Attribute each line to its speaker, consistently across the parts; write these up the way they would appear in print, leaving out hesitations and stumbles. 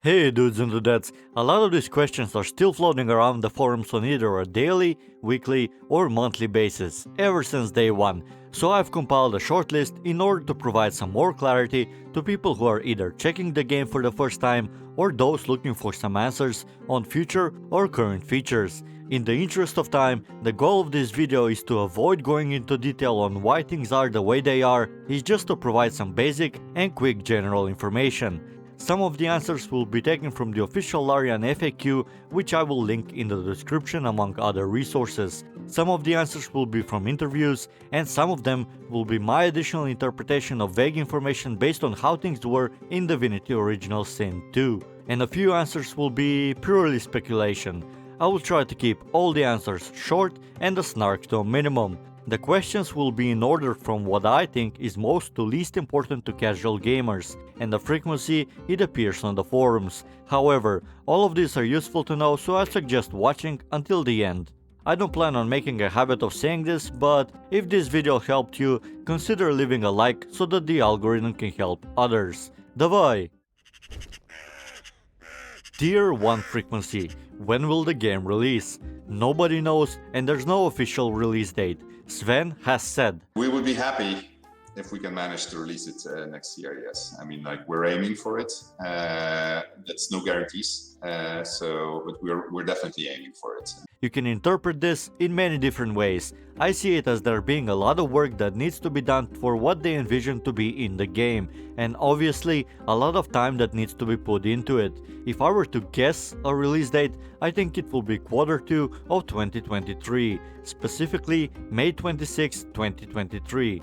Speaker 1: Hey dudes and dudettes, a lot of these questions are still floating around the forums on either a daily, weekly or monthly basis, ever since day one, so I've compiled a short list in order to provide some more clarity to people who are either checking the game for the first time or those looking for some answers on future or current features. In the interest of time, the goal of this video is to avoid going into detail on why things are the way they are, is just to provide some basic and quick general information. Some of the answers will be taken from the official Larian FAQ, which I will link in the description among other resources. Some of the answers will be from interviews, and some of them will be my additional interpretation of vague information based on how things were in Divinity Original Sin 2. And a few answers will be purely speculation. I will try to keep all the answers short and the snark to a minimum. The questions will be in order from what I think is most to least important to casual gamers, and the frequency it appears on the forums. However, all of these are useful to know, so I suggest watching until the end. I don't plan on making a habit of saying this, but if this video helped you, consider leaving a like so that the algorithm can help others. Давай! Tier 1 frequency. When will the game release? Nobody knows, and there's no official release date. Sven has said,
Speaker 2: "We would be happy if we can manage to release it next year, yes. I mean, like, we're aiming for it. That's no guarantees, but we're definitely aiming for it."
Speaker 1: You can interpret this in many different ways. I see it as there being a lot of work that needs to be done for what they envision to be in the game, and obviously a lot of time that needs to be put into it. If I were to guess a release date, I think it will be Q2 of 2023, specifically May 26, 2023.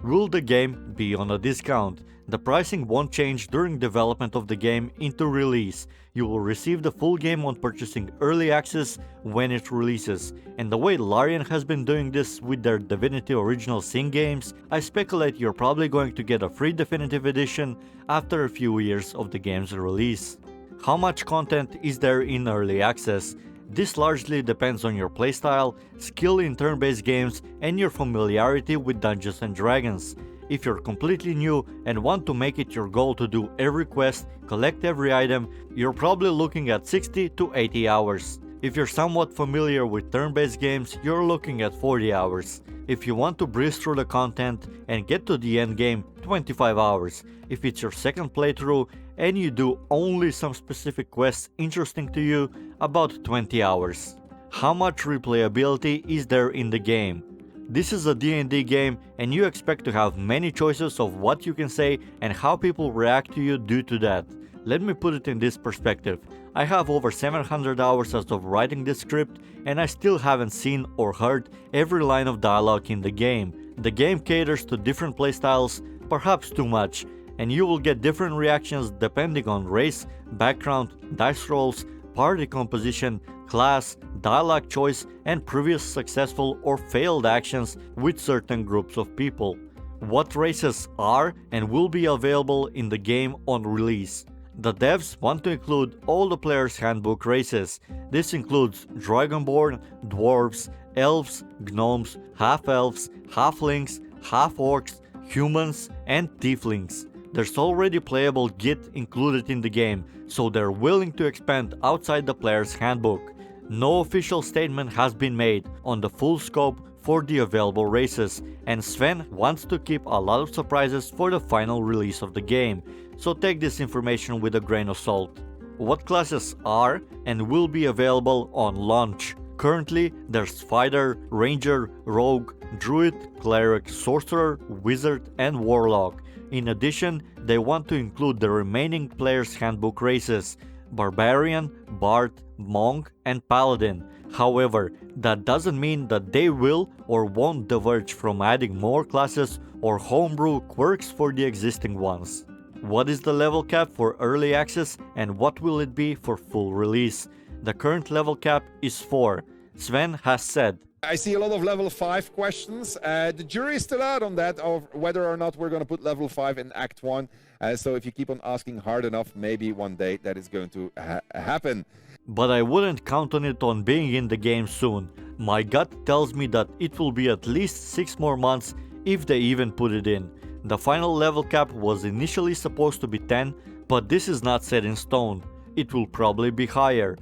Speaker 1: Will the game be on a discount? The pricing won't change during development of the game into release. You will receive the full game on purchasing early access when it releases. And the way Larian has been doing this with their Divinity Original Sin games, I speculate you're probably going to get a free definitive edition after a few years of the game's release. How much content is there in early access? This largely depends on your playstyle, skill in turn-based games, and your familiarity with Dungeons and Dragons. If you're completely new and want to make it your goal to do every quest, collect every item, you're probably looking at 60 to 80 hours. If you're somewhat familiar with turn-based games, you're looking at 40 hours. If you want to breeze through the content and get to the end game, 25 hours. If it's your second playthrough and you do only some specific quests interesting to you, about 20 hours. How much replayability is there in the game? This is a D&D game, and you expect to have many choices of what you can say and how people react to you due to that. Let me put it in this perspective. I have over 700 hours as of writing this script, and I still haven't seen or heard every line of dialogue in the game. The game caters to different playstyles, perhaps too much, and you will get different reactions depending on race, background, dice rolls, party composition, class, dialogue choice, and previous successful or failed actions with certain groups of people. What races are and will be available in the game on release? The devs want to include all the player's handbook races. This includes Dragonborn, Dwarves, Elves, Gnomes, Half-Elves, Halflings, Half-Orcs, Humans, and Tieflings. There's already playable Git included in the game, so they're willing to expand outside the player's handbook. No official statement has been made on the full scope for the available races, and Sven wants to keep a lot of surprises for the final release of the game, so take this information with a grain of salt. What classes are and will be available on launch? Currently, there's Fighter, Ranger, Rogue, Druid, Cleric, Sorcerer, Wizard, and Warlock. In addition, they want to include the remaining player's handbook races: Barbarian, Bard, Monk, and Paladin. However, that doesn't mean that they will or won't diverge from adding more classes or homebrew quirks for the existing ones. What is the level cap for early access and what will it be for full release? The current level cap is 4. Sven has said,
Speaker 3: I see a lot of level 5 questions. The jury is still out on that, of whether or not we're going to put level 5 in Act 1. So if you keep on asking hard enough, maybe one day that is going to happen.
Speaker 1: But I wouldn't count on it on being in the game soon. My gut tells me that it will be at least 6 more months if they even put it in. The final level cap was initially supposed to be 10, but this is not set in stone. it will probably be higher.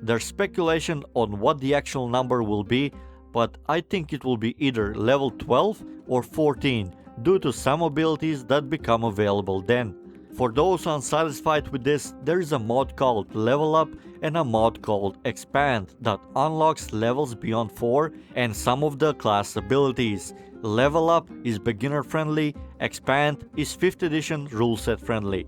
Speaker 1: There's speculation on what the actual number will be, but I think it will be either level 12 or 14 due to some abilities that become available then. For those unsatisfied with this, there is a mod called Level Up and a mod called Expand that unlocks levels beyond 4 and some of the class abilities. Level Up is beginner friendly, Expand is 5th edition rule set friendly.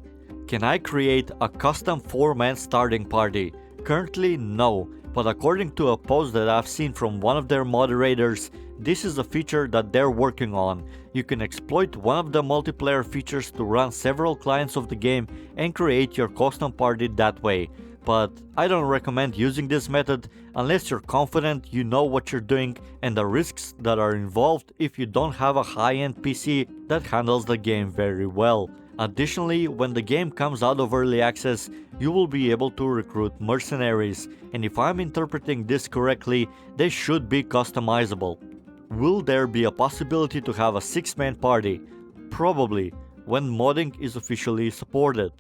Speaker 1: Can I create a custom 4-man starting party? Currently no, but according to a post that I've seen from one of their moderators, this is a feature that they're working on. You can exploit one of the multiplayer features to run several clients of the game and create your custom party that way. But I don't recommend using this method unless you're confident you know what you're doing and the risks that are involved if you don't have a high-end PC that handles the game very well. Additionally, when the game comes out of early access, you will be able to recruit mercenaries, and if I'm interpreting this correctly, they should be customizable. Will there be a possibility to have a 6-man party? Probably, when modding is officially supported.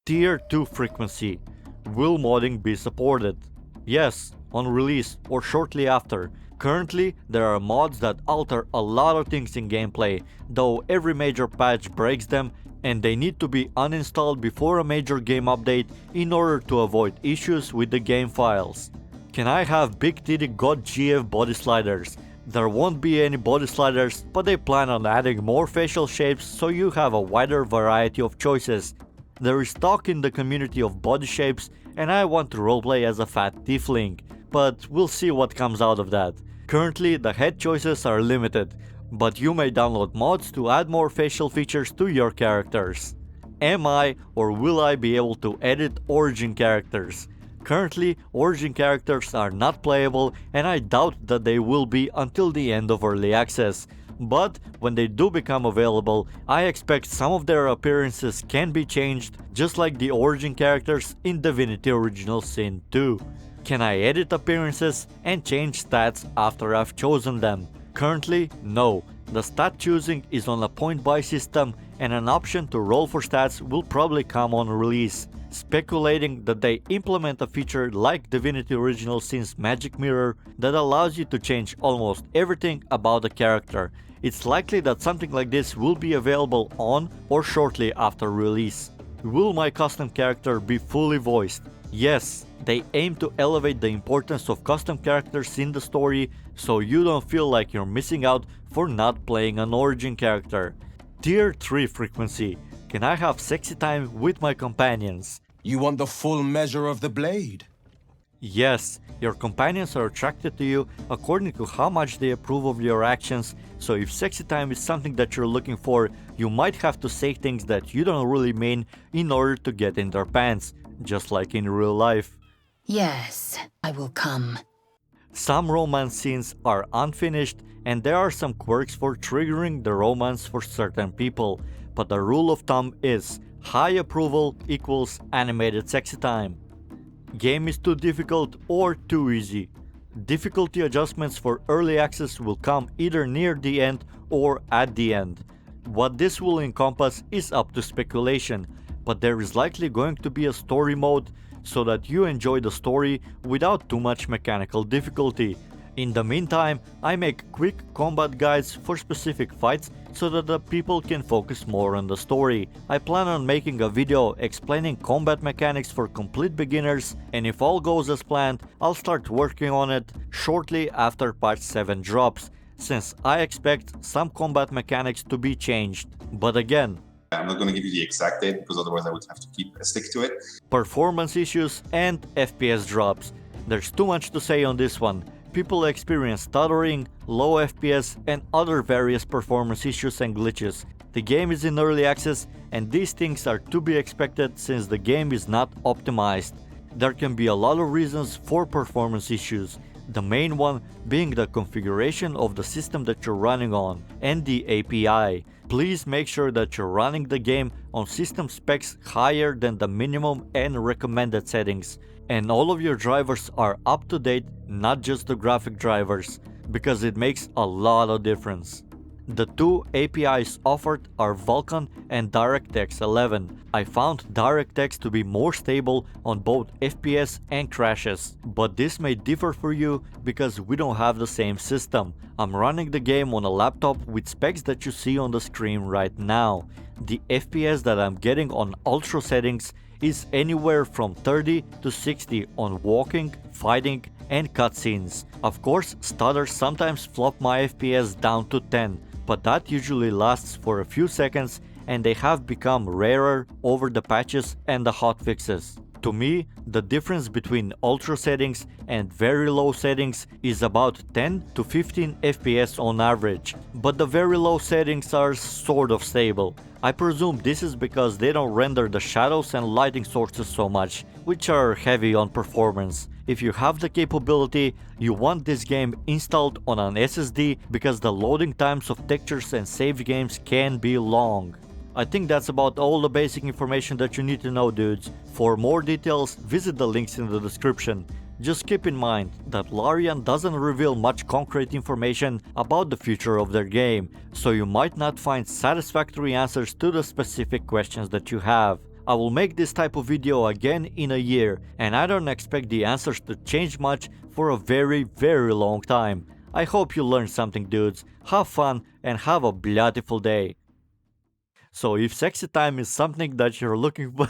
Speaker 1: Tier 2 frequency. Will modding be supported? Yes, on release or shortly after. Currently, there are mods that alter a lot of things in gameplay, though every major patch breaks them and they need to be uninstalled before a major game update in order to avoid issues with the game files. Can I have big titty Goth GF body sliders? There won't be any body sliders, but they plan on adding more facial shapes so you have a wider variety of choices. There is talk in the community of body shapes and I want to roleplay as a fat tiefling, but we'll see what comes out of that. Currently the head choices are limited, but you may download mods to add more facial features to your characters. Am I or will I be able to edit origin characters? Currently, origin characters are not playable and I doubt that they will be until the end of early access. But when they do become available, I expect some of their appearances can be changed, just like the origin characters in Divinity Original Sin 2. Can I edit appearances and change stats after I've chosen them? Currently, no. The stat choosing is on a point-buy system and an option to roll for stats will probably come on release. Speculating that they implement a feature like Divinity Original Sin's Magic Mirror that allows you to change almost everything about a character. It's likely that something like this will be available on or shortly after release. Will my custom character be fully voiced? Yes, they aim to elevate the importance of custom characters in the story so you don't feel like you're missing out for not playing an origin character. Tier 3 frequency. Can I have sexy time with my companions?
Speaker 4: You want the full measure of the blade?
Speaker 1: Yes, your companions are attracted to you according to how much they approve of your actions, so if sexy time is something that you're looking for, you might have to say things that you don't really mean in order to get in their pants, just like in real life.
Speaker 5: Yes, I will come.
Speaker 1: Some romance scenes are unfinished and there are some quirks for triggering the romance for certain people, but the rule of thumb is high approval equals animated sexy time. Game is too difficult or too easy. Difficulty adjustments for early access will come either near the end or at the end. What this will encompass is up to speculation, but there is likely going to be a story mode so that you enjoy the story without too much mechanical difficulty. In the meantime, I make quick combat guides for specific fights so that the people can focus more on the story. I plan on making a video explaining combat mechanics for complete beginners, and if all goes as planned, I'll start working on it shortly after patch 7 drops, since I expect some combat mechanics to be changed. But again,
Speaker 2: I'm not going to give you the exact date because otherwise I would have to stick to it.
Speaker 1: Performance issues and FPS drops. There's too much to say on this one. People experience stuttering, low FPS and other various performance issues and glitches. The game is in early access and these things are to be expected since the game is not optimized. There can be a lot of reasons for performance issues, the main one being the configuration of the system that you're running on and the API. Please make sure that you're running the game on system specs higher than the minimum and recommended settings, and all of your drivers are up to date, not just the graphic drivers, because it makes a lot of difference. The two APIs offered are Vulkan and DirectX 11. I found DirectX to be more stable on both FPS and crashes, but this may differ for you because we don't have the same system. I'm running the game on a laptop with specs that you see on the screen right now. The FPS that I'm getting on ultra settings is anywhere from 30 to 60 on walking, fighting, and cutscenes. Of course, stutters sometimes flop my FPS down to 10, but that usually lasts for a few seconds and they have become rarer over the patches and the hotfixes. To me, the difference between ultra settings and very low settings is about 10 to 15 FPS on average, but the very low settings are sort of stable. I presume this is because they don't render the shadows and lighting sources so much, which are heavy on performance. If you have the capability, you want this game installed on an SSD because the loading times of textures and saved games can be long. I think that's about all the basic information that you need to know, dudes. For more details, visit the links in the description. Just keep in mind that Larian doesn't reveal much concrete information about the future of their game, so you might not find satisfactory answers to the specific questions that you have. I will make this type of video again in a year, and I don't expect the answers to change much for a very long time. I hope you learned something, dudes. Have fun and have a beautiful day. So if sexy time is something that you're looking for